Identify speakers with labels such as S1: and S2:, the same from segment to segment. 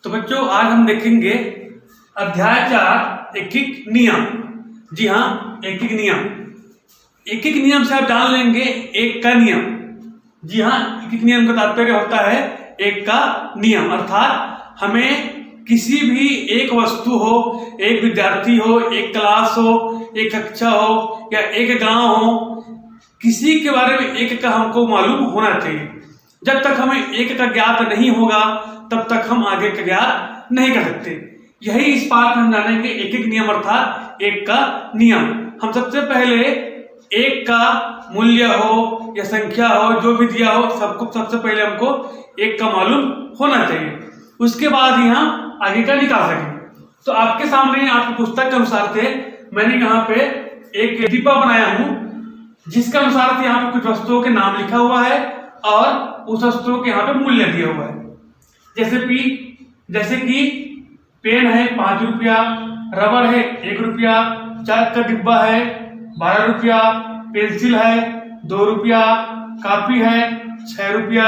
S1: तो बच्चों आज हम देखेंगे अध्याय 4 एकीक नियम। जी हाँ, एकीक नियम। एकीक नियम से आप जान लेंगे एक का नियम। जी हाँ, एकीक नियम का तात्पर्य होता है एक का नियम, अर्थात हमें किसी भी एक वस्तु हो, एक विद्यार्थी हो, एक क्लास हो, एक कक्षा हो या एक गांव हो, किसी के बारे में एक का हमको मालूम होना चाहिए। जब तक हमें एक का ज्ञात नहीं होगा तब तक हम आगे का ज्ञात नहीं कर सकते। यही इस पाठ में हम जानेंगे एकीक नियम अर्थात एक का नियम। हम सबसे पहले एक का मूल्य हो या संख्या हो, जो भी दिया हो, सबसे पहले हमको एक का मालूम होना चाहिए, उसके बाद ही हम आगे का निकाल सकेंगे। तो आपके सामने आपकी पुस्तक के अनुसार थे मैंने यहाँ पे एक डिब्बा बनाया हूँ जिसके अनुसार यहाँ पे कुछ वस्तुओं के नाम लिखा हुआ है और उस वस्तुओं के यहाँ पे मूल्य दिया हुआ है। जैसे कि पेन है 5 रुपया, रबर है 1 रुपया, चाक का डिब्बा है 12 रुपया, पेंसिल है 2 रुपया, कॉपी है 6 रुपया,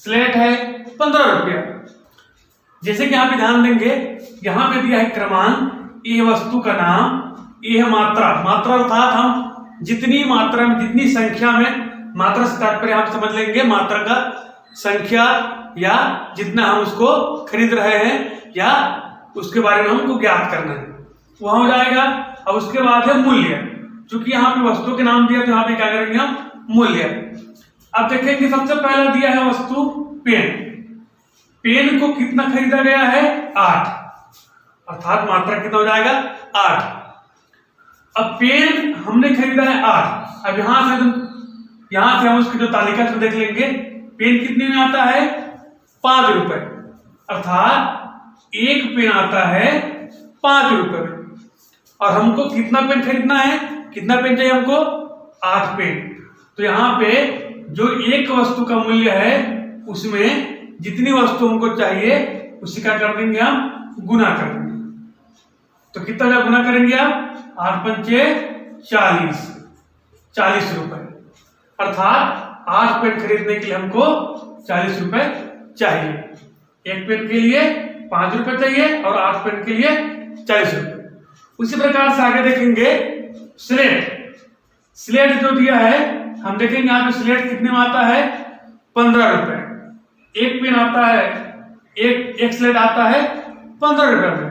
S1: स्लेट है 15 रुपया। जैसे कि यहाँ पे ध्यान देंगे, यहाँ पे दिया है क्रमांक, ये वस्तु का नाम, ये है मात्रा। मात्रा अर्थात हम जितनी मात्रा में, जितनी संख्या में, मात्रा से तात्पर्य हम समझ लेंगे मात्रा का संख्या या जितना हम उसको खरीद रहे हैं या उसके बारे में हमको ज्ञात करना है, वहां हो जाएगा। अब उसके बाद है मूल्य। चूंकि यहाँ पे वस्तु के नाम दिया तो यहाँ पे क्या करेंगे हम, मूल्य। अब देखेंगे सबसे पहला दिया है वस्तु पेन। पेन को कितना खरीदा गया है, 8, अर्थात मात्रा कितना हो जाएगा, 8। अब पेन हमने खरीदा है 8। अब यहां से हम उसकी जो तालिका से देख लेंगे, पेन कितने में आता है, 5 रुपए, अर्थात एक पेन आता है 5 रुपए में। और हमको कितना पेन खरीदना है, कितना पेन चाहिए हमको, 8 पेन। तो यहाँ पे जो एक वस्तु का मूल्य है उसमें जितनी वस्तु हमको चाहिए उसी का कर देंगे हम, गुना कर देंगे। तो कितना गुना करेंगे आप, 8 पंचे 40 रुपए, अर्थात 8 पेन खरीदने के लिए हमको 40 रुपए चाहिए। एक पेन के लिए 5 रुपए चाहिए और 8 पेन के लिए 40 रुपए। उसी प्रकार से आगे देखेंगे स्लेट जो दिया है, हम देखेंगे यहाँ पे स्लेट कितने में आता है, 15 रुपए। एक पेन आता है, एक स्लेट आता है 15 रुपए में,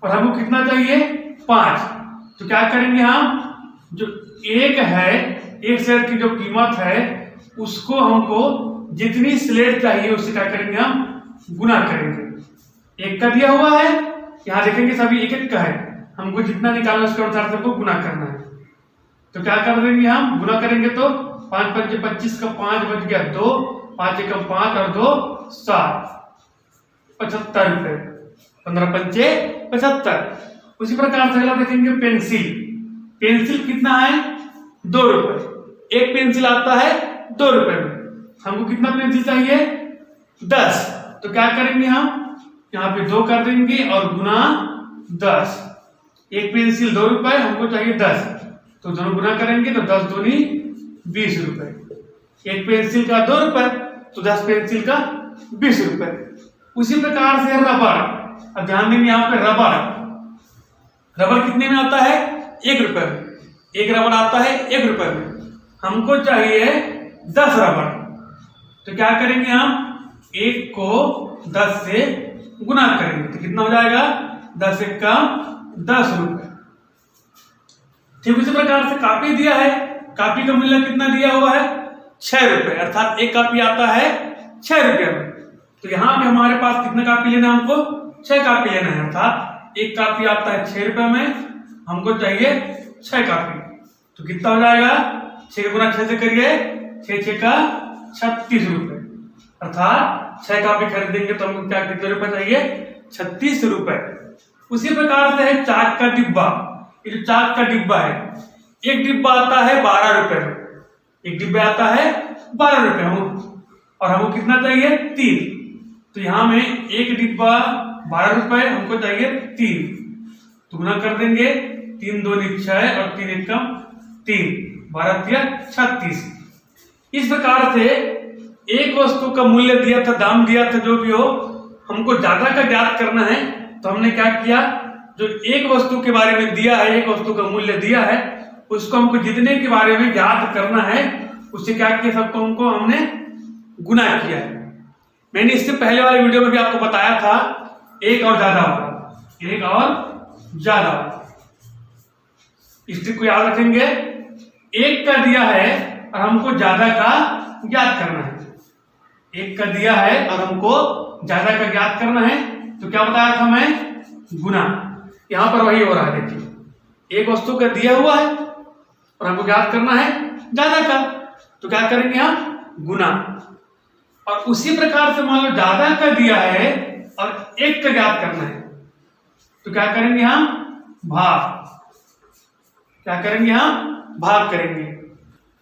S1: और हमको कितना चाहिए, 5। तो क्या करेंगे हम, जो एक है, एक स्लेट की जो कीमत है उसको हमको जितनी स्लेट चाहिए उससे क्या करेंगे हम, गुना करेंगे। एक का दिया हुआ है, यहाँ देखेंगे सभी एक एक का है, हमको जितना निकालना उसके अनुसार से हमको गुना करना है। तो क्या कर देंगे हम, गुना करेंगे तो 5 पंचे 25 का 5 बच गया 2, 5 एकम 5 और 2 7, 75 रुपए, 15 पंचे 75। उसी प्रकार से अगला देखेंगे पेंसिल कितना है, 2 रुपए। एक पेंसिल आता है 2 रुपए में, हमको कितना पेंसिल चाहिए, 10। तो क्या करेंगे हम, यहाँ पे 2 कर देंगे और गुना 10। एक पेंसिल 2 रुपए, हमको चाहिए 10, तो दोनों गुना करेंगे तो 10 दूनी 20 रुपए। एक पेंसिल का 2 रुपए तो 10 पेंसिल का 20 रुपए। उसी प्रकार से रबर। अब ध्यान देंगे यहाँ पे रबर कितने में आता है, 1 रुपए में। एक रबर आता है 1 रुपए में, हमको चाहिए 10 रबर। तो क्या करेंगे हम, 1 को 10 से गुना करेंगे तो कितना हो जाएगा, 10 एक का 10 रुपए। ठीक उसी प्रकार से कॉपी दिया है, कॉपी का मूल्य कितना दिया हुआ है, 6 रुपए, अर्थात एक कॉपी आता है 6 रुपए में। तो यहाँ पे हमारे पास कितना कॉपी लेना है, हमको 6 कॉपी लेना है, अर्थात एक कॉपी आता है 6 रुपए में, हमको चाहिए 6 कॉपी। तो कितना हो जाएगा, 6 गुना 6 से करिए, 6 का 36 रुपए, अर्थात 6 कॉपी खरीदेंगे तो हमको क्या कितने रुपए चाहिए, 36 रुपए। उसी प्रकार से है चाक का डिब्बा। ये जो चाक का डिब्बा है, एक डिब्बा आता है 12 रुपए में, एक डिब्बा आता है 12 रुपए और हमको कितना चाहिए, 3। तो यहाँ में एक डिब्बा 12 रुपए, हमको चाहिए 3, तो गुना कर देंगे, 3 दूनी 6 और 3 एकम 3, 12 तिया 36। इस प्रकार से एक वस्तु का मूल्य दिया था, दाम दिया था, जो भी हो, हमको ज्यादा का ज्ञात करना है तो हमने क्या किया, जो एक वस्तु के बारे में दिया है, एक वस्तु का मूल्य दिया है, उसको हमको जितने के बारे में ज्ञात करना है उससे क्या किया, सबको हमने गुना किया है। मैंने इससे पहले वाले वीडियो में भी आपको बताया था एक और ज्यादा वाला, एक और ज्यादा वाला। इस ट्रिक को याद रखेंगे, एक का दिया है और हमको ज्यादा का ज्ञात करना है, एक का दिया है और हमको ज्यादा का ज्ञात करना है, तो क्या बताया था मैं, गुना। यहां पर वही हो रहा है, देखिए एक वस्तु का दिया हुआ है और हमको ज्ञात करना है ज्यादा का, तो क्या करेंगे हम, गुना। और उसी प्रकार से मान लो ज्यादा का दिया है और एक का ज्ञात करना है, तो क्या करेंगे हम, भाग। क्या करेंगे हम, भाग करेंगे।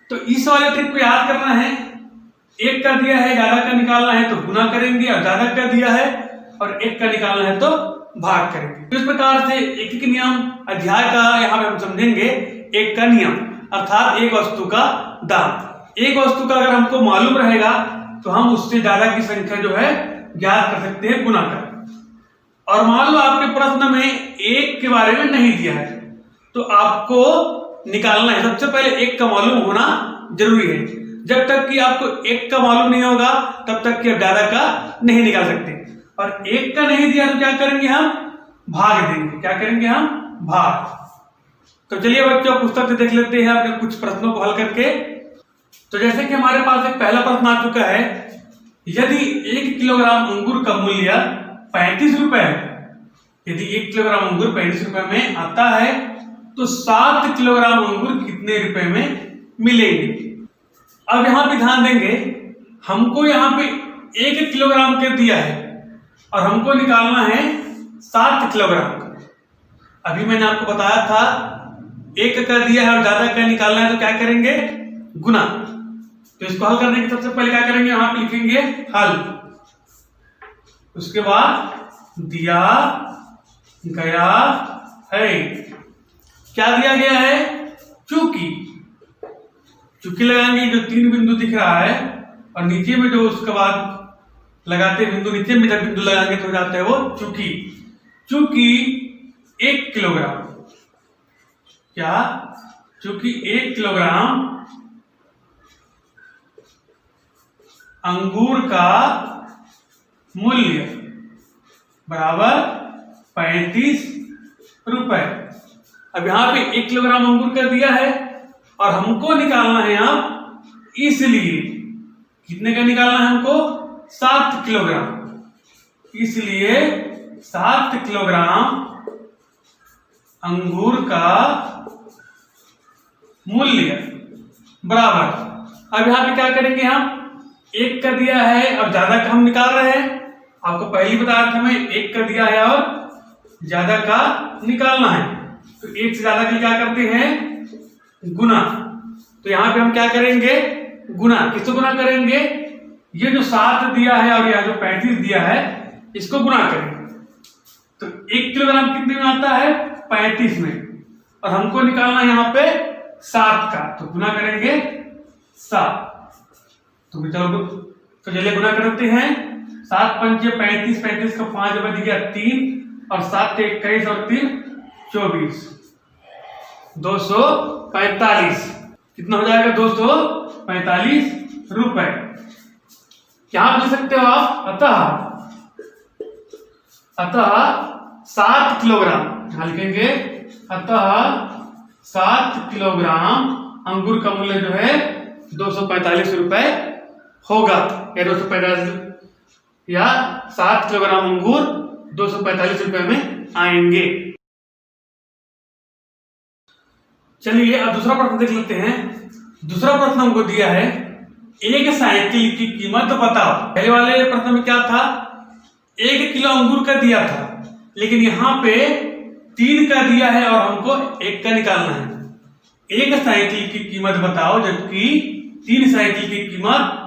S1: तो इस वाले ट्रिक को याद करना है, एक का दिया है ज्यादा का निकालना है तो गुना करेंगे, और ज्यादा का दिया है और एक का निकालना है तो भाग करेंगे। तो इस प्रकार से एक एक नियम अध्याय का यहाँ पे हम समझेंगे। एक का नियम अर्थात एक वस्तु का दाम। एक वस्तु का अगर हमको मालूम रहेगा तो हम उससे ज्यादा की संख्या जो है ज्ञात कर सकते हैं गुना कर। और मान लो आपके प्रश्न में एक के बारे में नहीं दिया है तो आपको निकालना है, सबसे पहले एक का मालूम होना जरूरी है। जब तक कि आपको एक का मालूम नहीं होगा तब तक कि आप ज्यादा का नहीं निकाल सकते। और एक का नहीं दिया तो क्या करेंगे हम, भाग देंगे। क्या करेंगे हम, भाग। तो चलिए बच्चों पुस्तक से देख लेते हैं अपने कुछ प्रश्नों को हल करके। तो जैसे कि हमारे पास एक पहला प्रश्न आ चुका है, यदि 1 किलोग्राम अंगूर का मूल्य 35 रुपए है, यदि 1 किलोग्राम अंगूर 35 रुपए में आता है तो 7 किलोग्राम अंगूर कितने रुपए में मिलेंगे। अब यहां पे ध्यान देंगे, हमको यहाँ पे 1 किलोग्राम के दिया है और हमको निकालना है 7 किलोग्राम का। अभी मैंने आपको बताया था एक का दिया है और ज्यादा का निकालना है तो क्या करेंगे, गुना। तो इसको हल करने के सबसे पहले क्या करेंगे, यहां पे लिखेंगे हल, उसके बाद दिया गया है। क्या दिया गया है, चूंकि। चूंकि लगाएंगे, जो 3 बिंदु दिख रहा है और नीचे में जो उसके बाद लगाते बिंदु, नीचे में जब बिंदु लगाएंगे तो हो जाता है वो चूंकि। चूंकि 1 किलोग्राम, क्या, चूंकि 1 किलोग्राम अंगूर का मूल्य बराबर 35 रुपए। अब यहां पे 1 किलोग्राम अंगूर का दिया है और हमको निकालना है अब, इसलिए कितने का निकालना है हमको, 7 किलोग्राम। इसलिए 7 किलोग्राम अंगूर का मूल्य बराबर। अब यहां पे क्या करेंगे हम, एक का दिया है और ज्यादा का हम निकाल रहे हैं। आपको पहले बताया था मैं, एक का दिया है और ज्यादा का निकालना है तो एक से ज्यादा के लिए क्या करते हैं, गुना। तो यहां पे हम क्या करेंगे, गुना। किसको गुना करेंगे, ये जो 7 दिया है और यह जो 35 दिया है इसको गुना करेंगे। तो 1 किलोग्राम कितने में आता है, 35 में, और हमको निकालना है यहाँ पे 7 का, तो गुना करेंगे 7। तो चलिए गुना करते हैं। 7 पंचे 35, 35 का 5 बज गया 3, और 7 से 21 और 3 24, 245। कितना हो जाएगा, 245 रुपए। क्या लिख सकते हो आप, अतः 7 किलोग्राम, यहां लिखेंगे अतः 7 किलोग्राम अंगूर का मूल्य जो है 245 रुपए होगा, या 245 या 7 किलोग्राम अंगूर 245 रुपए में आएंगे। चलिए अब दूसरा प्रश्न देख लेते हैं। दूसरा प्रश्न हमको दिया है, एक साइकिल की कीमत बताओ। पहले वाले प्रश्न में क्या था, 1 किलो अंगूर का दिया था, लेकिन यहाँ पे 3 का दिया है और हमको 1 का निकालना है। एक साइकिल की कीमत बताओ, जबकि 3 साइकिल की कीमत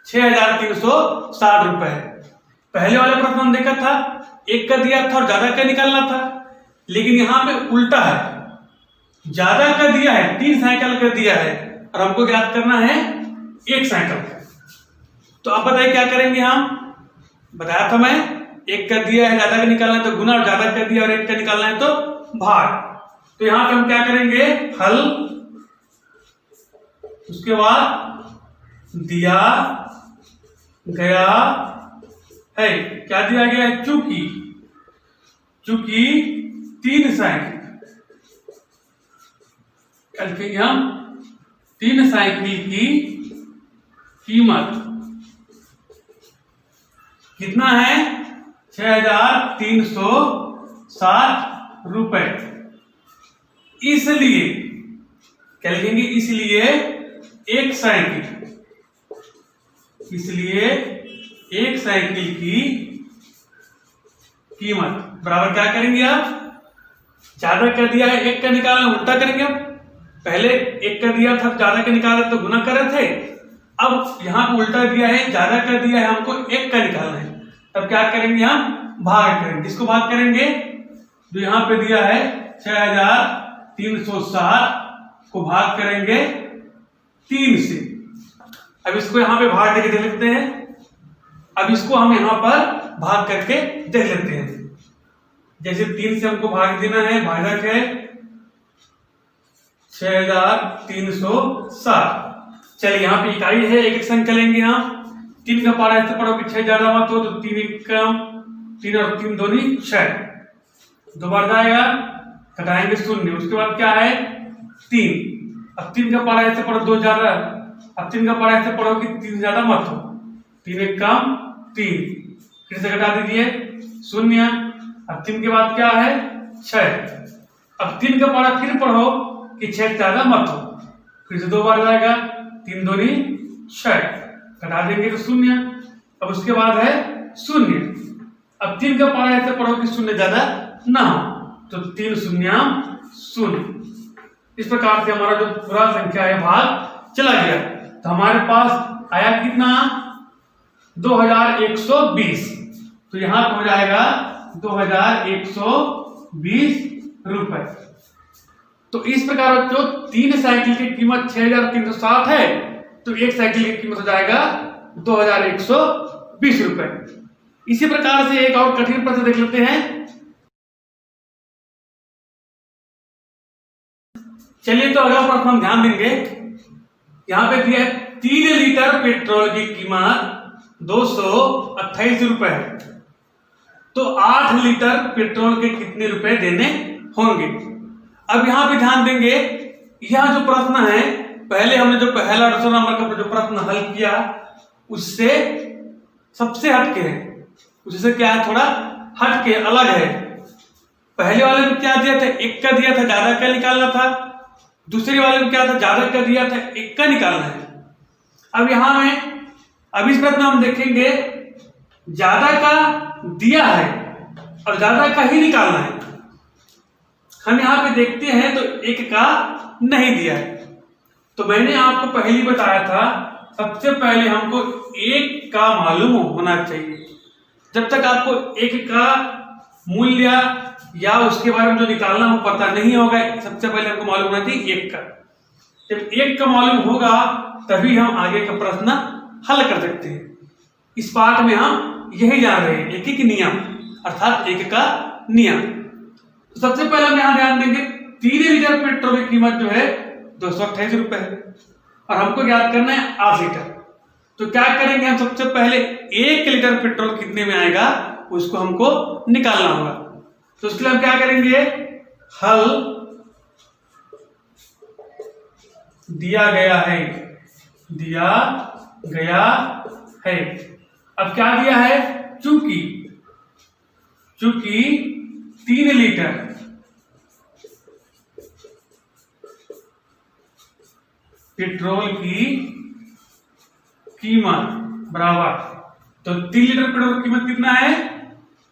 S1: 6360 रुपए है। पहले वाले प्रश्न हम देखा था, 1 का दिया था और ज्यादा का निकालना था, लेकिन यहाँ पे उल्टा है, ज्यादा का दिया है, 3 साइकिल का दिया है और हमको ज्ञात करना है 1 साइकिल का। तो आप बताइए क्या करेंगे हम, बताया था मैं, एक कर दिया है ज्यादा का निकालना है तो गुना, और ज्यादा कर दिया और एक का निकालना है तो भाग। तो यहां पे हम क्या करेंगे, हल, उसके बाद दिया गया है, क्या दिया गया है, चूंकि 3 साइकिल, कल हम 3 साइकिल की कीमत कितना है, 6,360 रुपए। इसलिए क्या लिखेंगे, इसलिए एक साइकिल की कीमत बराबर क्या करेंगे आप, ज्यादा कर दिया है एक का निकालना, उल्टा करेंगे। अब पहले एक का दिया था ज्यादा का निकाला तो गुना कर रहे थे, अब यहां पे उल्टा दिया है, ज्यादा कर दिया है हमको एक का निकालना है, तब क्या करेंगे, हम भाग करेंगे। किसको भाग करेंगे, जो यहां पे दिया है 6,360 को भाग करेंगे 3 से। अब इसको यहां पे भाग देके देख लेते हैं, अब इसको हम यहां पर भाग करके देख लेते हैं। जैसे 3 से हमको भाग देना है, भाजक है 6,360। चलिए यहाँ पे इकाई है, एक संख्या लेंगे हम, 3 का पारा ऐसे पढ़ो कि 6 ज्यादा मत हो, तो 3 1 कम, 3 और 3 दूनी 6, 2 बार जाएगा, घटाएंगे 0, उसके बाद क्या है 3। अब 3 का पारा ऐसे पढ़ो 2 ज्यादा, अब 3 का पारा ऐसे पढ़ो कि 3 ज्यादा मत हो, 3 1 कम 3, फिर से घटा दीजिए 0। अब 3 के बाद क्या है 6, अब 3 का पारा फिर पढ़ो कि 6 ज्यादा मत हो, फिर से 2 बार जाएगा, 3 दूनी 6, घटा देंगे तो 0। अब उसके बाद है 0। अब 3 का पारा ऐसे पढ़ो कि 0 ज्यादा ना हो, तो 3 0 0। इस प्रकार से हमारा जो पूरा संख्या है भाग चला गया, तो हमारे पास आया कितना 2120। तो यहां पर हो जाएगा 2120 रुपए। तो इस प्रकार बच्चों 3 साइकिल की कीमत 6,360 है, तो एक साइकिल की कीमत हो जाएगा 2120 रुपए। इसी प्रकार से एक और कठिन प्रश्न देख लेते हैं। चलिए तो अगला प्रश्न हम ध्यान देंगे, यहां पे दिया है 3 लीटर पेट्रोल की कीमत 228 रुपए है, तो 8 लीटर पेट्रोल के कितने रुपए देने होंगे। अब यहां पे ध्यान देंगे, यह जो प्रश्न है, पहले हमने जो पहला 200 नंबर का जो प्रश्न हल किया उससे सबसे हटके है, उससे क्या है थोड़ा हटके अलग है। पहले वाले में क्या दिया था, एक का दिया था, ज्यादा का निकालना था। दूसरे वाले में क्या था, ज्यादा का दिया था, एक का निकालना है। अब यहां में अब इस प्रश्न हम देखेंगे ज्यादा का दिया है और ज्यादा का ही निकालना है। हम यहां पे देखते हैं तो एक का नहीं दिया है, तो मैंने आपको पहले ही बताया था सबसे पहले हमको एक का मालूम होना चाहिए। जब तक आपको एक का मूल्य या उसके बारे में जो निकालना हो पता नहीं होगा, सबसे पहले हमको मालूम होना चाहिए एक का। जब एक का मालूम होगा तभी हम आगे का प्रश्न हल कर सकते हैं। इस पाठ में हम यही जान रहे हैं, एक नियम अर्थात एक का नियम। तो सबसे पहले हम यहां ध्यान देंगे 3 लीटर पेट्रोल की कीमत जो है 228 रुपए है और हमको याद करना है 8 लीटर। तो क्या करेंगे हम, सबसे पहले 1 लीटर पेट्रोल कितने में आएगा उसको हमको निकालना होगा। तो उसके लिए हम क्या करेंगे, हल दिया गया है। अब क्या दिया है, चूंकि 3 लीटर पेट्रोल की कीमत बराबर, तो 3 लीटर पेट्रोल की कीमत कितना है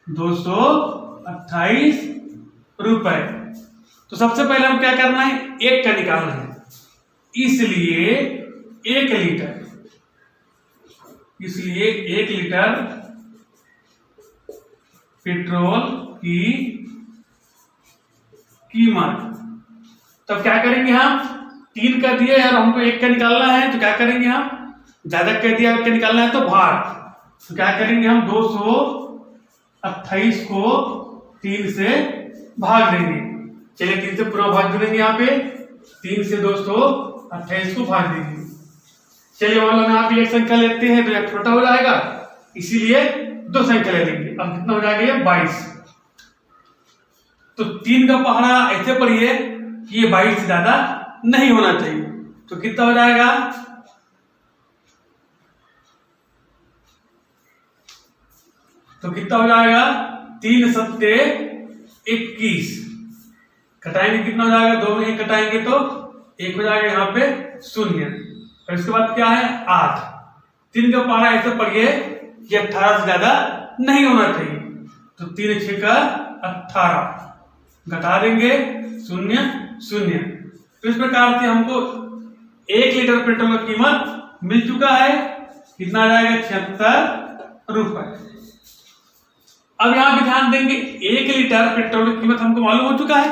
S1: 228 रुपए। तो सबसे पहले हम क्या करना है, एक का निकालना है, इसलिए 1 लीटर पेट्रोल की कीमत। तब क्या करेंगे हम, 3 का दिया है और हमको 1 का निकालना है, तो क्या करेंगे हम, ज्यादा का दिया 1 का निकालना है तो भाग, तो क्या करेंगे हम 228 को 3 से भाग देंगे। चलिए 3 से पूरा भाग देंगे, यहाँ पे 3 से 228 को भाग देंगे। चलिए मान लो यहाँ पे एक संख्या लेते हैं तो यह छोटा हो जाएगा, इसीलिए 2 संख्या ले लेंगे। अब कितना हो जाएगा ये 22। तो 3 का पहाड़ा ऐसे पढ़िए कि ये 22 से ज्यादा नहीं होना चाहिए। तो कितना हो जाएगा, तो कितना हो जाएगा 3 सत्ते 21, कटाएंगे कितना हो जाएगा, 2 में 1 कटाएंगे तो 1 हो जाएगा, यहाँ पे 0। और इसके बाद क्या है 8। 3 का पहाड़ा ऐसे पढ़िए कि 18 से ज्यादा नहीं होना चाहिए। तो 3 6 का 18, घटा देंगे 0 0। तो इस प्रकार से हमको 1 लीटर पेट्रोल की कीमत मिल चुका है, कितना आ जाएगा 76 रुपए। अब यहां भी ध्यान देंगे 1 लीटर पेट्रोल की कीमत हमको मालूम हो चुका है।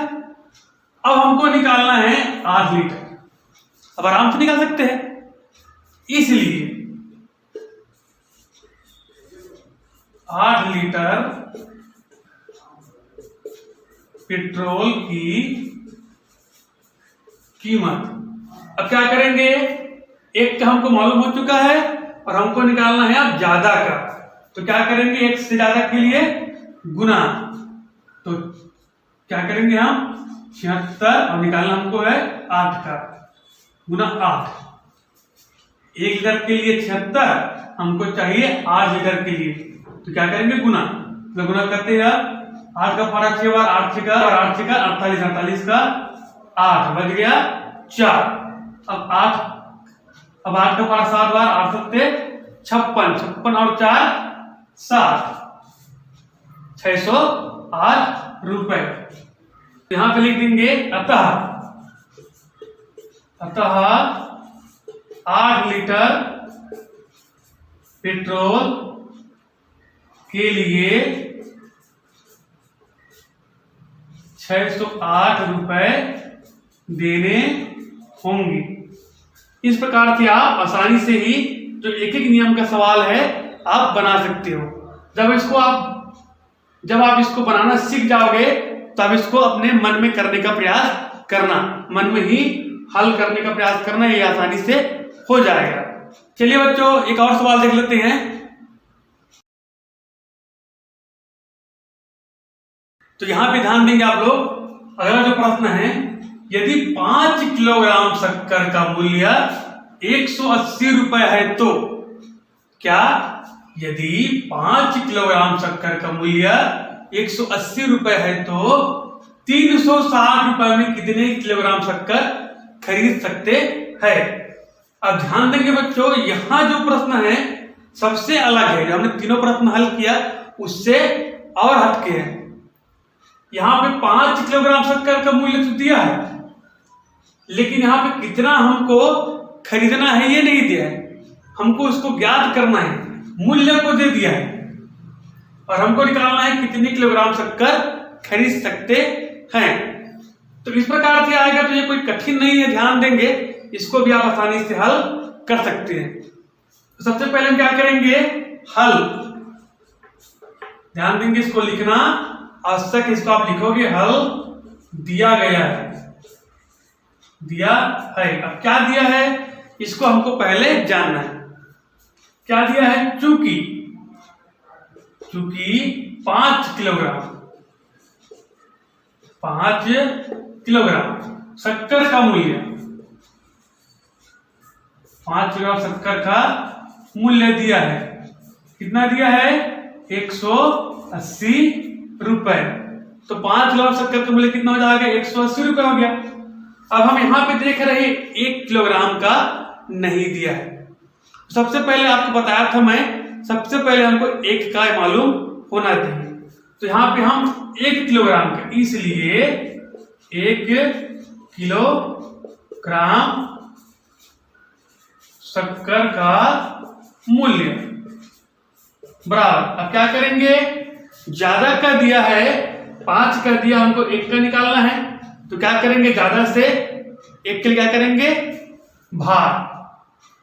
S1: अब हमको निकालना है 8 लीटर। अब आराम से निकाल सकते हैं, इसलिए 8 लीटर पेट्रोल की कीमत। अब क्या करेंगे, एक का हमको मालूम हो चुका है और हमको निकालना है अब ज्यादा का। तो क्या करेंगे, 1 से ज्यादा के लिए गुना। तो क्या करेंगे हम 76, और निकालना हमको है 8 का, गुना 8। 1 लीटर के लिए 76, हमको चाहिए 8 लीटर के लिए। तो क्या करेंगे गुना, तो गुना करते हैं 8 का पहाड़ा 6 बार, 8 6 का 48, 48 का 8 बच गया 4। अब 8 का पहाड़ा 7 बार, 8 सत्ते 56, 56 और 4 60, 608 रुपए। यहां पे लिख देंगे अतः 8 लीटर पेट्रोल के लिए 608 रुपए देने होंगे। इस प्रकार से आप आसानी से ही जो एक एक नियम का सवाल है आप बना सकते हो। जब आप इसको बनाना सीख जाओगे तब इसको अपने मन में करने का प्रयास करना, मन में ही हल करने का प्रयास करना, ये आसानी से हो जाएगा। चलिए बच्चों एक और सवाल देख लेते हैं। तो यहां पे ध्यान देंगे आप लोग, अगला जो प्रश्न है, यदि 5 किलोग्राम शक्कर का मूल्य 180 रुपए है तो क्या, यदि 5 किलोग्राम शक्कर का मूल्य 180 रुपए है तो 360 रुपए में कितने किलोग्राम शक्कर खरीद सकते हैं। अब ध्यान देंगे बच्चों, यहां जो प्रश्न है सबसे अलग है। जो हमने तीनों प्रश्न हल किया उससे और हटके है। यहां पे 5 किलोग्राम शक्कर का मूल्य तो दिया है, लेकिन यहां पे कितना हमको खरीदना है ये नहीं दिया है। हमको उसको ज्ञात करना है, मूल्य को दे दिया है और हमको निकालना है कितने किलोग्राम शक्कर खरीद सकते हैं। तो इस प्रकार से आएगा तो ये कोई कठिन नहीं है, ध्यान देंगे इसको भी आप आसानी से हल कर सकते हैं। तो सबसे पहले हम क्या करेंगे, हल। ध्यान देंगे इसको लिखना आवश्यक, इसको आप लिखोगे हल दिया गया है, दिया है। अब क्या दिया है इसको हमको पहले जानना है। क्या दिया है, चूंकि 5 किलोग्राम शक्कर का मूल्य, 5 किलोग्राम शक्कर का मूल्य दिया है। कितना दिया है, 180 रुपए। तो 5 किलोग्राम शक्कर का मूल्य कितना हो जाएगा, 180 रुपए हो गया। अब हम यहां पे देख रहे हैं 1 किलोग्राम का नहीं दिया है। सबसे पहले आपको बताया था मैं, सबसे पहले हमको 1 का मालूम होना चाहिए। तो यहां पे हम 1 किलोग्राम का, इसलिए 1 किलोग्राम शक्कर का मूल्य बराबर। अब क्या करेंगे, ज्यादा का दिया है 5 का दिया, हमको 1 का निकालना है। तो क्या करेंगे, ज्यादा से 1 के लिए क्या करेंगे, भाग।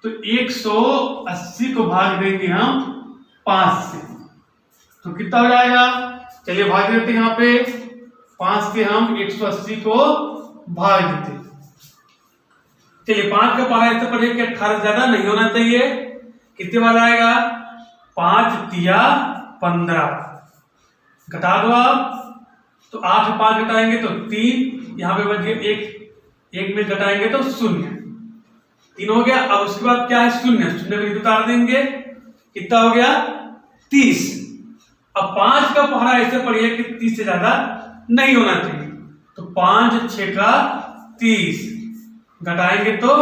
S1: तो 180 को भाग देंगे हम 5 से, तो कितना हो जाएगा? चलिए भाग देते हैं। यहाँ पे 5 से हम 180 को भाग देते हैं। चलिए 5 का पहाड़ा ऐसे पढ़िए कि 18 से ज्यादा नहीं होना चाहिए। कितने बार आएगा? 5 तिया 15, घटा दो आप, तो 8 में 5 घटाएंगे तो 3, यहाँ पे बच गया 1 में घटाएंगे तो 0, 3 हो गया। अब उसके बाद क्या है? 0 में उतार देंगे, कितना हो गया? 30। अब 5 का पहाड़ा ऐसे पढ़िए कि 30 से ज्यादा नहीं होना चाहिए, तो 5 6 का 30, घटाएंगे तो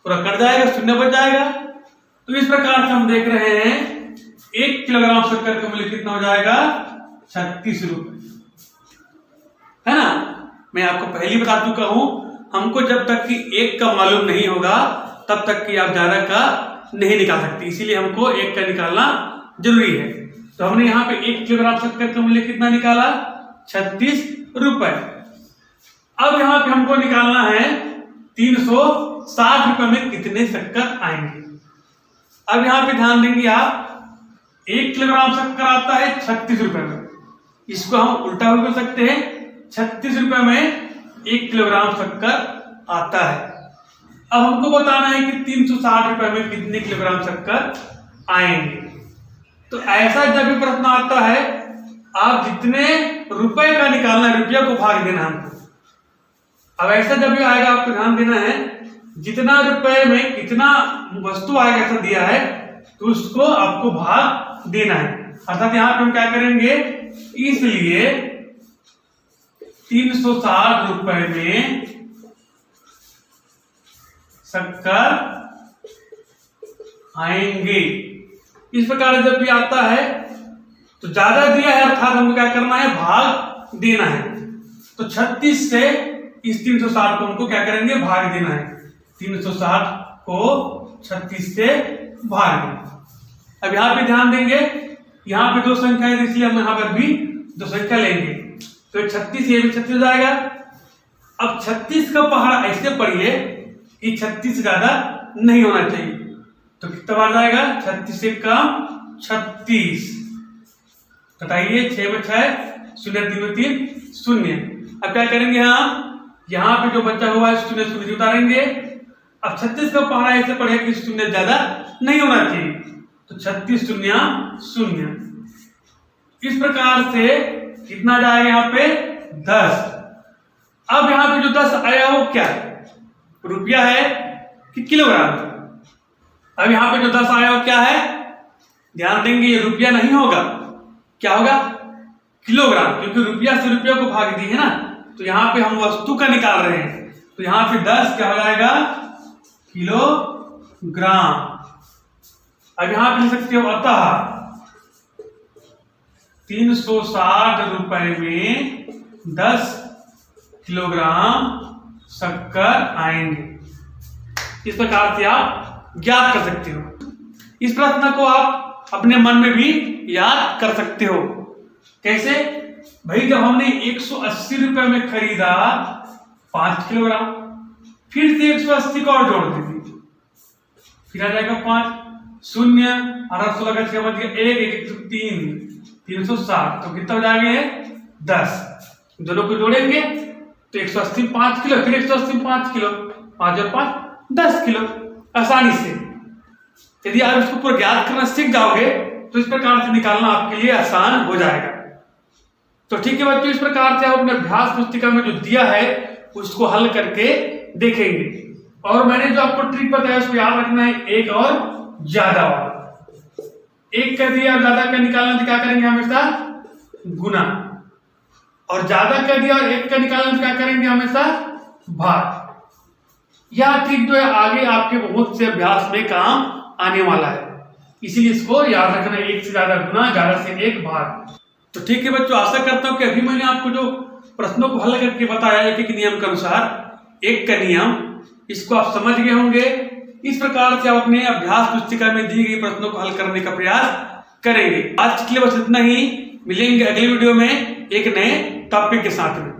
S1: पूरा कट जाएगा, 0 बच जाएगा। तो इस प्रकार से हम देख रहे हैं 1 किलोग्राम शक्कर का मूल्य कितना हो जाएगा? 36 रुपए, है ना। मैं आपको पहले बता चुका हूं, हमको जब तक कि 1 का मालूम नहीं होगा तब तक कि आप ज्यादा का नहीं निकाल सकते, इसीलिए हमको 1 का निकालना जरूरी है। तो हमने यहाँ पे 1 किलोग्राम शक्कर का मूल्य कितना निकाला? 36 रुपए। अब यहाँ पे हमको निकालना है 360 रुपए में कितने शक्कर आएंगे। अब यहाँ पे ध्यान देंगे आप, 1 किलोग्राम शक्कर आता है 36 रुपए में, इसको हम उल्टा भी कर सकते हैं, 36 रुपए में 1 किलोग्राम शक्कर आता है। अब हमको बताना है कि 360 रुपए में कितने किलोग्राम शक्कर आएंगे। तो ऐसा जब भी प्रश्न आता है, आप जितने रुपए का निकालना है, रुपया को भाग देना हमको। अब ऐसा जब भी आएगा आपको ध्यान देना है, जितना रुपए में कितना वस्तु आएगा ऐसा दिया है तो उसको आपको भाग देना है। अर्थात यहाँ पे हम क्या करेंगे, इसलिए 360 रुपए में शक्कर आएंगे। इस प्रकार जब भी आता है तो ज्यादा दिया है, अर्थात हमको क्या करना है? भाग देना है। तो 36 से इस 360 को हमको क्या करेंगे? भाग देना है। 360 को 36 से भाग देना। अब यहाँ पे ध्यान देंगे, यहाँ पे 2 संख्या है, इसलिए हम यहाँ पर भी 2 संख्या लेंगे, तो 36 ये भी 36 हो जाएगा। अब 36 का पहाड़ा ऐसे पढ़िए कि 36 से ज्यादा नहीं होना चाहिए, तो कितना बार जाएगा? 36 से कम 36, घटाइए, 6 में 6, 0 3 में 3, 0। अब क्या करेंगे हम? यहाँ पे जो बचा हुआ है 0 0 उतारेंगे। अब 36 का पहाड़ा ऐसे पढ़े कि 0 ज्यादा नहीं होना चाहिए, तो 36 0 0। इस प्रकार से कितना जाएगा यहाँ पे? 10। अब यहाँ पे जो 10 आया वो क्या है? रुपया है कि किलोग्राम? अब यहाँ पे जो 10 आया वो क्या है? ध्यान देंगे, ये रुपया नहीं होगा, क्या होगा? किलोग्राम, क्योंकि रुपया से रुपया को भाग दी है ना, तो यहाँ पे हम वस्तु का निकाल रहे हैं, तो यहाँ पे 10 क्या हो जाएगा? किलोग्राम। अब यहाँ पे लिख सकते हो, अतः 360 रुपए में 10 किलोग्राम शक्कर आएंगे। इस प्रकार से आप ज्ञात कर सकते हो। इस प्रश्न को आप अपने मन में भी याद कर सकते हो। कैसे? भाई जब हमने 180 रुपए में खरीदा 5 किलोग्राम, फिर से 180 को और जोड़ दीजिए, फिर आ जाएगा 5, 0 8 16 का 6 बच गया 1 1 1 3 360, तो कितना हो जाएंगे? 10। दोनों को जोड़ेंगे तो 180 5 किलो, फिर 180 5 किलो, 5 और 5 10 किलो, आसानी से। यदि आप इसको पूरा ज्ञात करना सीख जाओगे तो इस प्रकार से निकालना आपके लिए आसान हो जाएगा। तो ठीक है बच्चों, इस प्रकार से आप अपने अभ्यास पुस्तिका में जो दिया है उसको हल करके देखेंगे। और मैंने जो आपको ट्रिक बताया उसको याद रखना है, एक और ज्यादा वाला। एक कर दिया और ज्यादा का निकालना तो क्या करेंगे? हमेशा गुना। और ज्यादा कर दिया और एक का निकालना तो क्या करेंगे? हमेशा भाग। यह ट्रिक जो है आगे आपके बहुत से अभ्यास में काम आने वाला है, इसीलिए इसको याद रखना, एक से ज्यादा गुना, ज्यादा से एक भाग। तो ठीक है बच्चों, आशा करता हूं कि अभी मैंने आपको जो प्रश्नों को हल करके बताया एक एक नियम के अनुसार, एक का नियम, इसको आप समझ गए होंगे। इस प्रकार से आप अपने अभ्यास पुस्तिका में दी गई प्रश्नों को हल करने का प्रयास करेंगे। आज के लिए बस इतना ही, मिलेंगे अगले वीडियो में एक नए टॉपिक के साथ में।